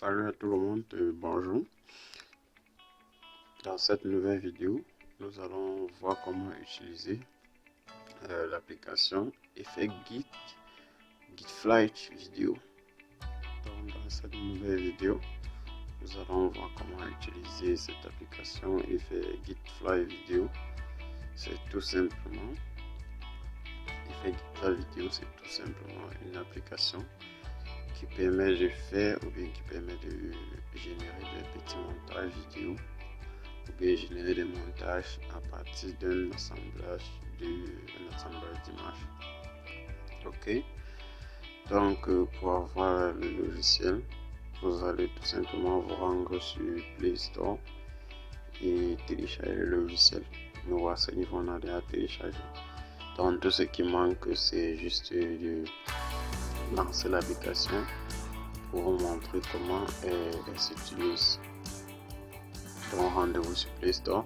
Salut à tout le monde, bonjour. Dans cette nouvelle vidéo, nous allons voir comment utiliser l'application Effect Flight Video. Donc, dans cette nouvelle vidéo, nous allons voir comment utiliser cette application Effect Flight Video. C'est tout simplement une application qui permet de faire ou bien qui permet de générer des petits montages vidéo ou bien générer des montages à partir d'un assemblage d'images. Ok, donc pour avoir le logiciel, vous allez tout simplement vous rendre sur Play Store et télécharger le logiciel. Nous voici, on a déjà téléchargé. Donc tout ce qui manque, c'est juste de lancer l'application pour vous montrer comment elle s'utilise. Donc rendez-vous sur Play Store,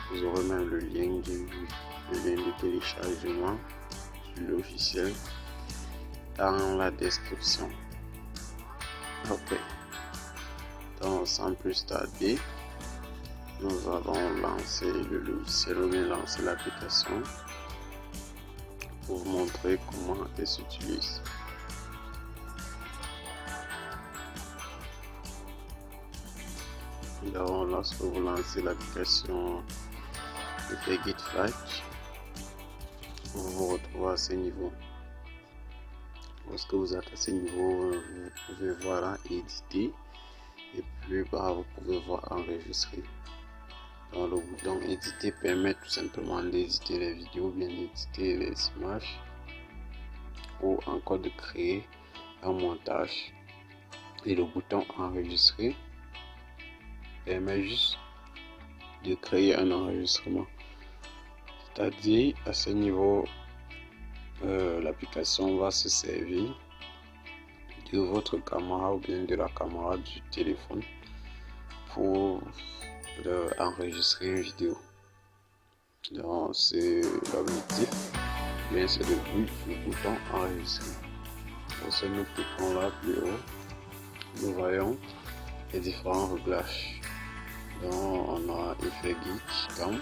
vous aurez même le lien de téléchargement du logiciel dans la description. Ok, donc sans plus tarder, nous allons lancer le logiciel ou bien lancer l'application pour vous montrer comment elle s'utilise. Donc, lorsque vous lancez l'application Effect Flight, vous vous retrouvez à ce niveau. Lorsque vous êtes à ce niveau, vous pouvez voir là, éditer, et plus bas vous pouvez voir enregistrer. Donc, le bouton éditer permet tout simplement d'éditer les vidéos, bien d'éditer les images, ou encore de créer un montage. Et le bouton enregistrer permet juste de créer un enregistrement, c'est-à-dire à ce niveau l'application va se servir de votre caméra ou bien de la caméra du téléphone pour enregistrer une vidéo. Donc c'est l'objectif, bien c'est le bouton enregistrer. Lorsque nous cliquons là plus haut, nous voyons les différents réglages. Donc on a Effect Cam,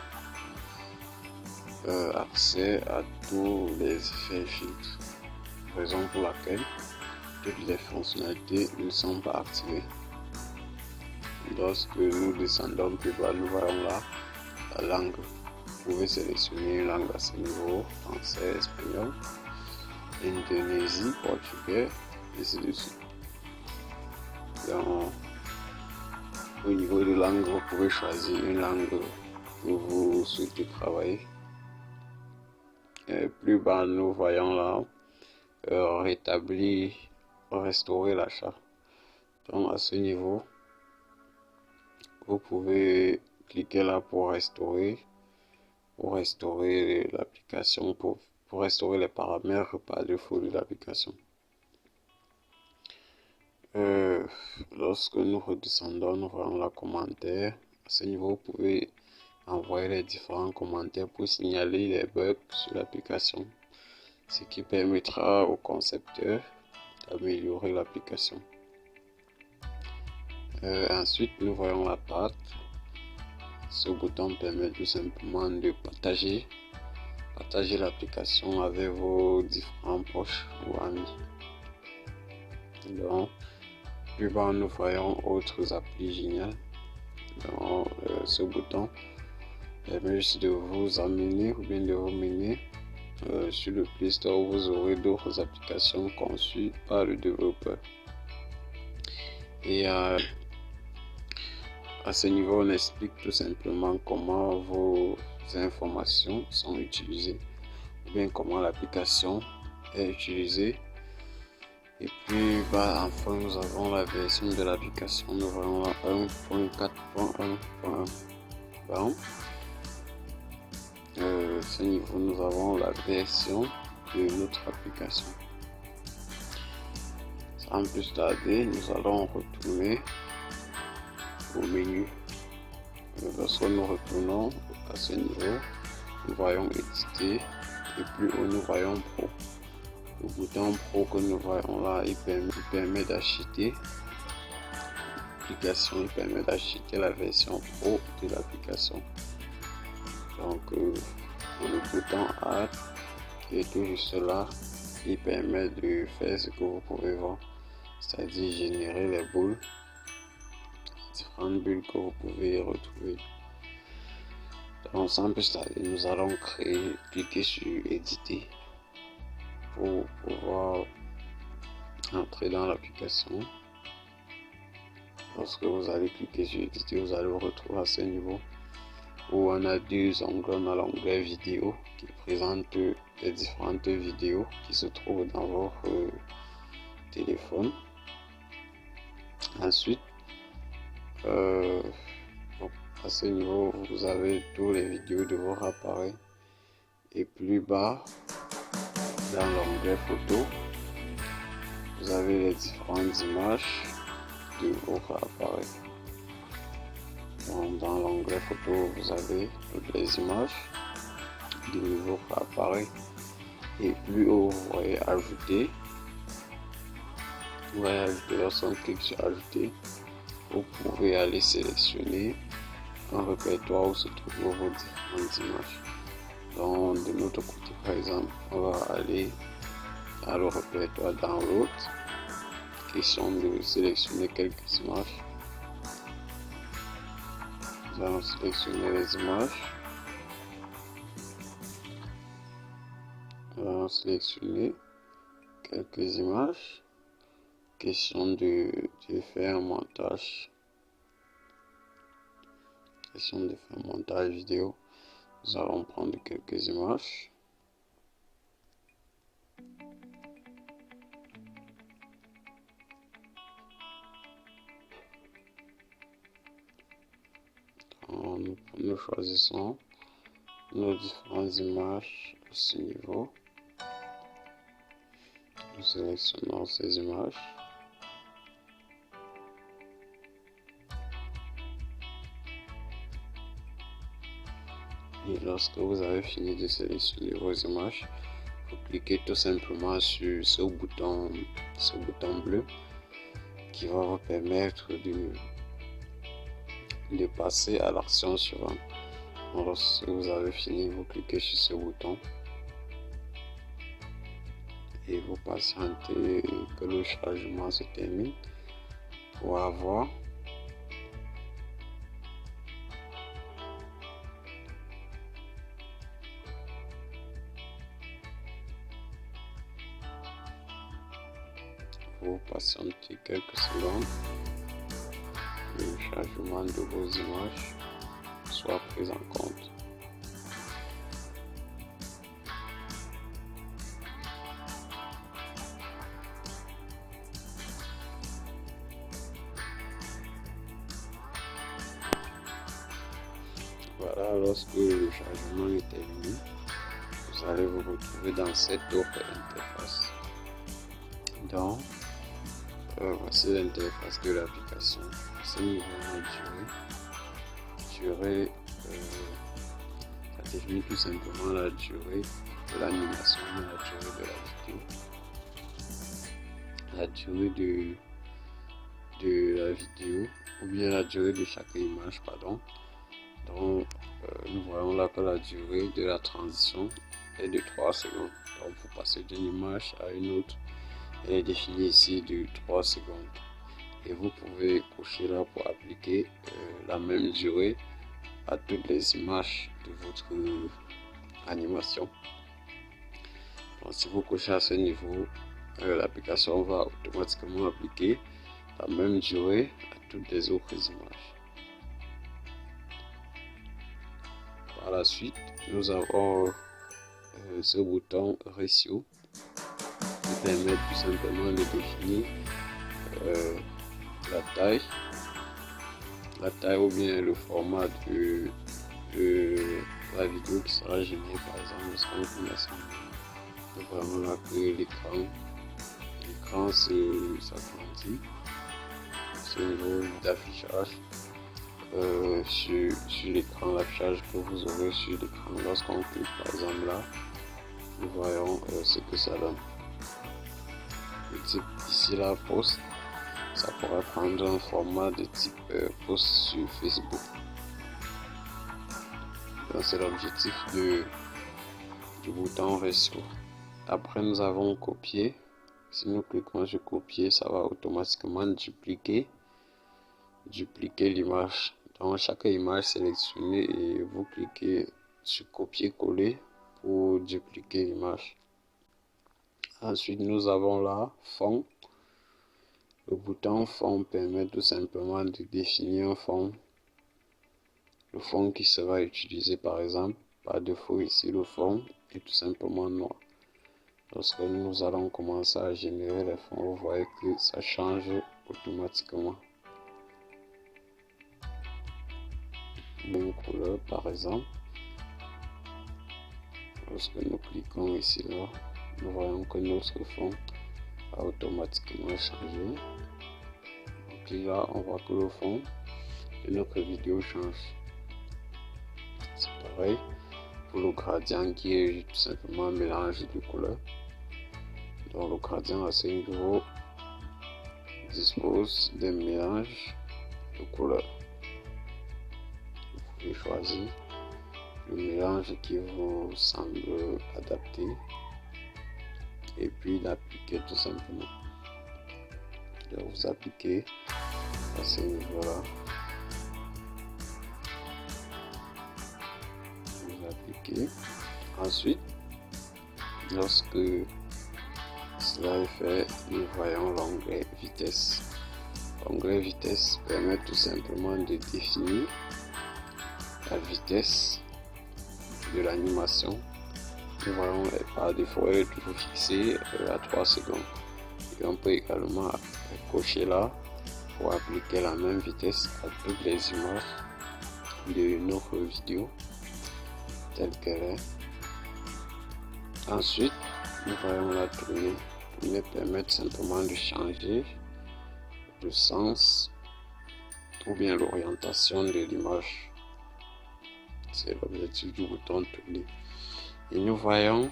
accès à tous les effets et filtres, raison pour laquelle toutes les fonctionnalités ne sont pas activées. Lorsque nous descendons plus bas, nous voyons là la langue. Vous pouvez sélectionner une langue à ce niveau, français, espagnol, Indonésie, portugais, et ainsi de suite. Donc, au niveau de langue, vous pouvez choisir une langue que vous souhaitez travailler. Et plus bas, nous voyons là restaurer l'achat. Donc à ce niveau, vous pouvez cliquer là pour restaurer l'application, pour restaurer les paramètres par défaut de l'application. Lorsque nous redescendons, nous voyons la commentaire. À ce niveau, vous pouvez envoyer les différents commentaires pour signaler les bugs sur l'application, ce qui permettra au concepteur d'améliorer l'application. Ensuite, nous voyons la page. Ce bouton permet tout simplement de partager l'application avec vos différents proches ou amis. Donc, plus bas, nous voyons autres applis géniales. Donc, ce bouton permet juste de vous amener ou bien de vous mener sur le Play Store où vous aurez d'autres applications conçues par le développeur. Et à ce niveau, on explique tout simplement comment vos informations sont utilisées ou bien comment l'application est utilisée. Et puis enfin, nous avons la version de l'application. Nous voyons la 1.4.1.1. Bon. Ce niveau, nous avons la version de notre application. Sans plus tarder, nous allons retourner au menu. Lorsque nous retournons à ce niveau, nous voyons éditer et plus haut nous voyons Pro. Le bouton Pro que nous voyons là, il permet d'acheter l'application, il permet d'acheter la version pro de l'application. Donc le bouton Add qui est tout juste là, il permet de faire ce que vous pouvez voir, c'est-à-dire générer les boules, différentes bulles que vous pouvez retrouver. Dans simple stade, nous allons cliquer sur éditer pour pouvoir entrer dans l'application. Lorsque vous allez cliquer sur éditer, vous allez vous retrouver à ce niveau où on a deux onglets. On a l'onglet vidéo qui présente les différentes vidéos qui se trouvent dans votre téléphone. Ensuite, à ce niveau, vous avez toutes les vidéos de votre appareil. Et plus bas, dans l'onglet photo, vous avez les différentes images de votre appareil. Donc, dans l'onglet photo, vous avez toutes les images de votre appareil. Et plus haut, vous voyez ajouter. Vous voyez ajouter, lorsqu'on clique sur ajouter, vous pouvez aller sélectionner un répertoire où se trouvent vos différentes images. Donc, de notre côté, par exemple, on va aller à le répertoire download, question de sélectionner quelques images. Nous allons sélectionner les images. Nous allons sélectionner quelques images. Question de faire un montage. Question de faire un montage vidéo. Nous allons prendre quelques images. Nous choisissons nos différentes images à ce niveau. Nous sélectionnons ces images. Et lorsque vous avez fini de sélectionner vos images, vous cliquez tout simplement sur ce bouton bleu qui va vous permettre de passer à l'action suivante. Lorsque vous avez fini, vous cliquez sur ce bouton et vous patientez que le chargement se termine pour avoir vous patientez quelques secondes et le chargement de vos images soit pris en compte. Voilà, lorsque le chargement est terminé, vous allez vous retrouver dans cette autre interface. Donc, voici l'interface de l'application. Ce niveau la durée, ça définit tout simplement la durée de l'animation, la durée de la vidéo, la durée de la vidéo, ou bien la durée de chaque image, pardon. Donc, nous voyons là que la durée de la transition est de 3 secondes. Donc, pour passer d'une image à une autre, elle est définie ici de 3 secondes. Et vous pouvez cocher là pour appliquer la même durée à toutes les images de votre animation. Donc, si vous cochez à ce niveau, l'application va automatiquement appliquer la même durée à toutes les autres images. Par la suite, nous avons ce bouton ratio qui permet tout simplement de définir la taille ou bien le format de la vidéo qui sera générée. Par exemple, lorsqu'on commence vraiment là que l'écran s'agrandit, ce niveau d'affichage sur l'écran, l'affichage que vous aurez sur l'écran. Lorsqu'on clique par exemple là, nous voyons ce que ça donne. Le type ici la poste Ça pourrait prendre un format de type post sur Facebook. Donc c'est l'objectif du bouton reçu. Après nous avons copié. Si nous cliquons sur copier, ça va automatiquement dupliquer l'image. Donc chaque image sélectionnée et vous cliquez sur copier-coller pour dupliquer l'image. Ensuite nous avons là fond. Le bouton fond permet tout simplement de définir un fond. Le fond qui sera utilisé par exemple, par défaut ici le fond est tout simplement noir. Lorsque nous allons commencer à générer les fonds, vous voyez que ça change automatiquement. Une couleur par exemple. Lorsque nous cliquons ici là, nous voyons que notre fond a automatiquement changé. Donc là, on voit que le fond de notre vidéo change. C'est pareil pour le gradient qui est tout simplement un mélange de couleurs. Donc le gradient à ce niveau dispose d'un mélange de couleurs. Vous pouvez choisir le mélange qui vous semble adapté et puis l'appliquer tout simplement. Donc vous appliquez à ce niveau là. Vous appliquez. Ensuite, lorsque cela est fait, nous voyons l'onglet vitesse. L'onglet vitesse permet tout simplement de définir la vitesse de l'animation. Nous voyons par défaut elle est toujours fixée à 3 secondes. Et on peut également cocher là pour appliquer la même vitesse à toutes les images de notre vidéo telle qu'elle est. Ensuite, nous voyons la tournée. La tournée permet simplement de changer le sens ou bien l'orientation de l'image. C'est l'objectif du bouton tourner. Et nous voyons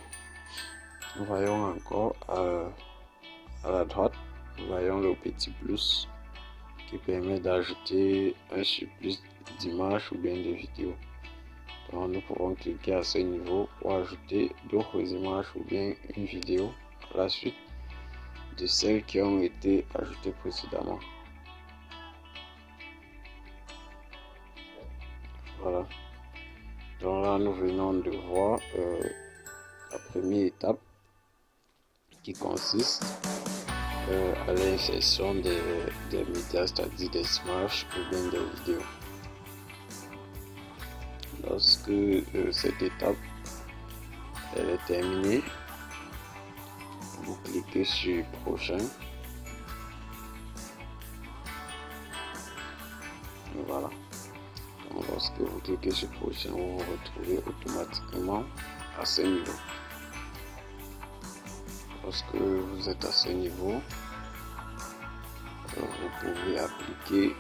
encore à la droite, nous voyons le petit plus qui permet d'ajouter un surplus d'images ou bien de vidéos. Donc nous pouvons cliquer à ce niveau pour ajouter d'autres images ou bien une vidéo à la suite de celles qui ont été ajoutées précédemment. Voilà. Donc là nous venons de voir la première étape qui consiste à l'insertion des médias, c'est-à-dire des images ou bien des vidéos. Lorsque cette étape elle est terminée, vous cliquez sur prochain. Voilà. Donc lorsque vous cliquez sur prochain, vous vous retrouvez automatiquement à ce niveau. Lorsque vous êtes à ce niveau, vous pouvez appliquer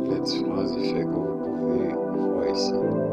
les différents effets que vous pouvez voir ici.